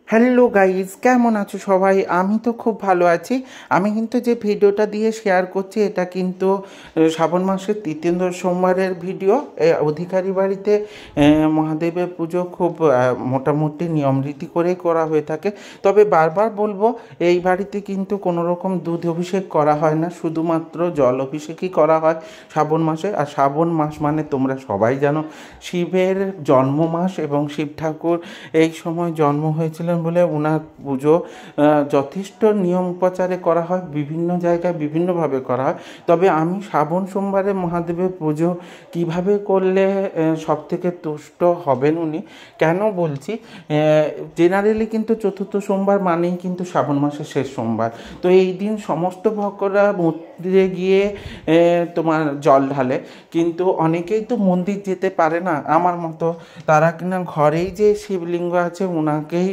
Hello guys, কেমন আছো সবাই? আমি তো খুব ভালো আছি। আমি কিন্তু যে ভিডিওটা দিয়ে শেয়ার করছি এটা কিন্তু শ্রাবণ মাসের তৃতীয় সোমবারের ভিডিও। অধিকারী বাড়িতে মহাদেবের পুজো খুব মোটামুটি নিয়মরীতি করেই করা হয়ে থাকে। তবে বারবার বলবো, এই বাড়িতে কিন্তু কোনো রকম দুধ অভিষেক করা হয় না, শুধুমাত্র জল অভিষেকই করা হয় শ্রাবণ মাসে। আর শ্রাবণ মাস মানে তোমরা সবাই জানো শিবের জন্ম মাস, এবং শিব ঠাকুর এই সময় জন্ম হয়েছিলেন বলে ওনার পুজো যথেষ্ট নিয়ম উপচারে করা হয়, বিভিন্ন জায়গায় বিভিন্নভাবে করা হয়। তবে আমি শ্রাবণ সোমবারে মহাদেবের পুজো কিভাবে করলে সব থেকে তুষ্ট হবেন উনি, কেন বলছি, জেনারেলি কিন্তু চতুর্থ সোমবার মানেই কিন্তু শ্রাবণ মাসের শেষ সোমবার। তো এই দিন সমস্ত ভক্তরা মন্দিরে গিয়ে তোমার জল ঢালে, কিন্তু অনেকেই তো মন্দির যেতে পারে না আমার মতো, তারা কিনা ঘরেই যে শিবলিঙ্গ আছে ওনাকেই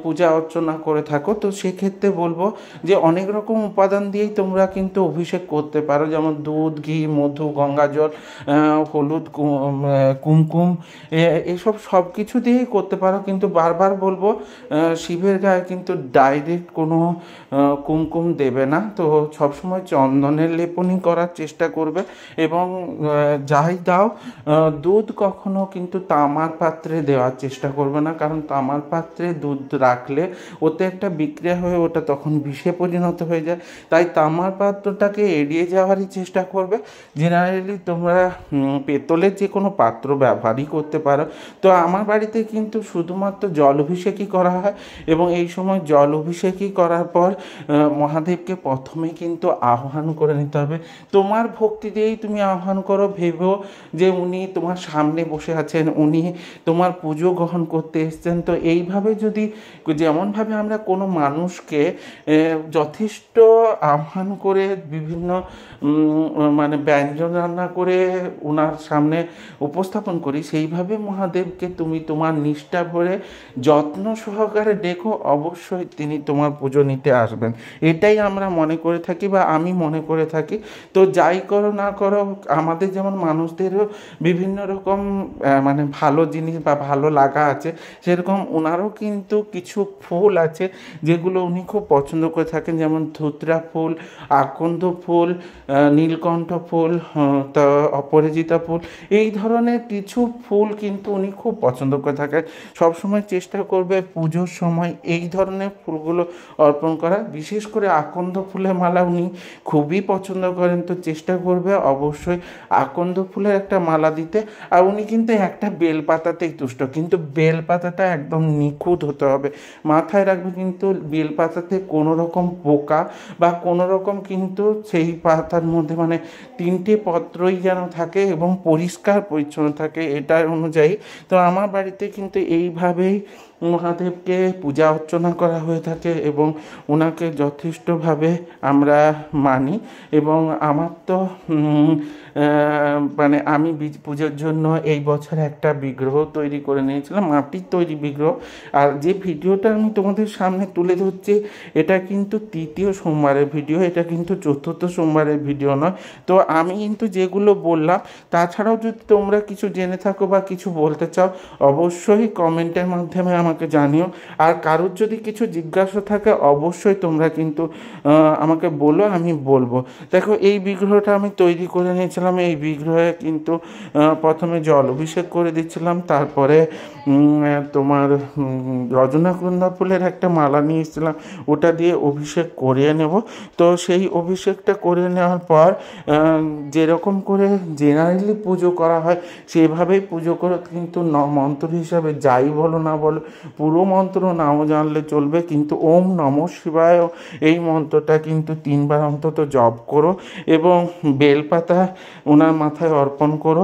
পূজা অর্চনা করে থাকো। তো সেক্ষেত্রে বলবো যে অনেক রকম উপাদান দিয়েই তোমরা কিন্তু অভিষেক করতে পারো, যেমন দুধ, ঘি, মধু, গঙ্গাজল, হলুদ, কুমকুম, এসব সব কিছু দিয়েই করতে পারো। কিন্তু বারবার বলবো শিবের গায়ে কিন্তু ডাইরেক্ট কোনো কুমকুম দেবে না। তো সবসময় চন্দনের লেপনই করার চেষ্টা করবে, এবং যাই দাও দুধ কখনো কিন্তু তামার পাত্রে দেওয়ার চেষ্টা করবে না, কারণ তামার পাত্রে দুধ রাখলে ওতে একটা বিক্রিয়া হয়ে ওটা তখন বিষে পরিণত হয়ে যায়। তাই তামার পাত্রটাকে এড়িয়ে যাওয়ারই চেষ্টা করবে। জেনারেলি তোমরা পেতলের যে কোনো পাত্র ব্যবহারই করতে পারো। তো আমার বাড়িতে কিন্তু শুধুমাত্র জল অভিষেকই করা হয়, এবং এই সময় জল অভিষেকই করার পর মহাদেবকে প্রথমে কিন্তু আহ্বান করে নিতে হবে। তোমার ভক্তি দিয়েই তুমি আহ্বান করো, ভেবেও যে উনি তোমার সামনে বসে আছেন, উনি তোমার পুজো গ্রহণ করতে এসছেন। তো এইভাবে যদি, যেমনভাবে আমরা কোনো মানুষকে যথেষ্ট আহ্বান করে বিভিন্ন মানে ব্যঞ্জন রান্না করে ওনার সামনে উপস্থাপন করি, সেইভাবে মহাদেবকে তুমি তোমার নিষ্ঠা ভরে যত্ন সহকারে দেখো, অবশ্যই তিনি তোমার পুজো নিতে আসবেন। এটাই আমরা মনে করে থাকি, বা আমি মনে করে থাকি। তো যাই করো না করো, আমাদের যেমন মানুষদেরও বিভিন্ন রকম মানে ভালো জিনিস বা ভালো লাগা আছে, সেরকম ওনারও কিন্তু কিছু ফুল আছে যেগুলো উনি খুব পছন্দ করে থাকেন, যেমন ধুতরা ফুল, আকন্দ ফুল, নীলকণ্ঠ ফুল, তা অপরাজিতা ফুল, এই ধরনের কিছু ফুল কিন্তু উনি খুব পছন্দ করে থাকেন। সবসময় চেষ্টা করবে পুজোর সময় এই ধরনের ফুলগুলো অর্পণ করা। বিশেষ করে আকন্দ ফুলের মালা উনি খুবই পছন্দ করেন, তো চেষ্টা করবে অবশ্যই আকন্দ ফুলের একটা মালা দিতে। আর উনি কিন্তু একটা বেলপাতাতেই তুষ্ট, কিন্তু বেলপাতাটা একদম নিখুঁত হতে হবে, মাথায় রাখবে। কিন্তু বেলপাতাতে কোনো রকম পোকা বা কোনো রকম কিন্তু সেই পাতার মধ্যে মানে তিনটে পত্রই যেন থাকে এবং পরিষ্কার পরিচ্ছন্ন থাকে, এটার অনুযায়ী। তো আমার বাড়িতে কিন্তু এইভাবেই মহাদেবকে পূজা অর্চনা করা হয়ে থাকে, এবং ওনাকে যথেষ্টভাবে আমরা মানি। এবং আমার তো মানে আমি পুজোর জন্য এই বছর একটা বিগ্রহ তৈরি করে নিয়েছিলাম, মাটির তৈরি বিগ্রহ। আর যে ভিডিওটা আমি তোমাদের সামনে তুলে ধরছি এটা কিন্তু তৃতীয় সোমবারের ভিডিও, এটা কিন্তু চতুর্থ সোমবারের ভিডিও নয়। তো আমি কিন্তু যেগুলো বললাম, তাছাড়াও যদি তোমরা কিছু জেনে থাকো বা কিছু বলতে চাও, অবশ্যই কমেন্টের মাধ্যমে আমাকে জানিও। আর কারোর যদি কিছু জিজ্ঞাসা থাকে অবশ্যই তোমরা কিন্তু আমাকে বলো, আমি বলবো। দেখো, এই বিগ্রহটা আমি তৈরি করে নিয়েছিলাম। এই বিগ্রহে কিন্তু প্রথমে জল অভিষেক করে দিচ্ছিলাম, তারপরে তোমার রজনীগন্ধা ফুলের একটা মালা নিয়ে এসেছিলাম, ওটা দিয়ে অভিষেক করিয়ে নেব। তো সেই অভিষেকটা করে নেওয়ার পর যেরকম করে জেনারেলি পুজো করা হয় সেভাবেই পুজো করে, কিন্তু মন্ত্র হিসাবে যাই বলো না বলো, পুরো মন্ত্র নাও জানলে চলবে, কিন্তু ওম নমঃ শিবায় এই মন্ত্রটা কিন্তু 3 বার অন্তত জপ করো, এবং বেলপাতা ওনার মাথায় অর্পণ করো,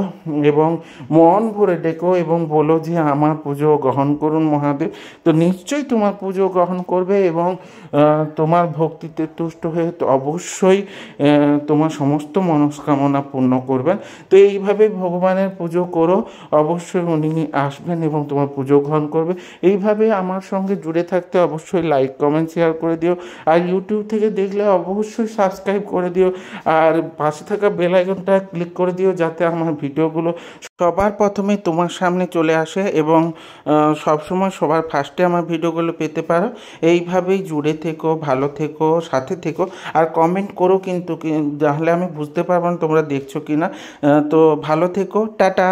এবং মন ভরে ডেকো এবং বলো যে আমার পুজো গ্রহণ করুন মহাদেব। তো নিশ্চয়ই তোমার পুজো গ্রহণ করবে, এবং তোমার ভক্তিতে তুষ্ট হয়ে তো অবশ্যই তোমার সমস্ত মনস্কামনা পূর্ণ করবেন। তো এইভাবে ভগবানের পুজো করো, অবশ্যই উনি আসবেন এবং তোমার পুজো গ্রহণ করবে। এইভাবে আমার সঙ্গে জুড়ে থাকতে অবশ্যই লাইক কমেন্ট শেয়ার করে দিও। আর ইউটিউব থেকে দেখলে অবশ্যই সাবস্ক্রাইব করে দিও, আর পাশে থাকা বেল আইকনটা ক্লিক করে দিও যাতে আমার ভিডিওগুলো সবার প্রথমে তোমার সামনে চলে আসে এবং সবসময় সবার ফার্স্টে আমার ভিডিওগুলো পেতে পারো। এইভাবেই জুড়ে থেকো, ভালো থেকো, সাথে থেকো, আর কমেন্ট করো কিন্তু, তাহলে আমি বুঝতে পারবো না তোমরা দেখছো কি না। তো ভালো থেকো, টাটা।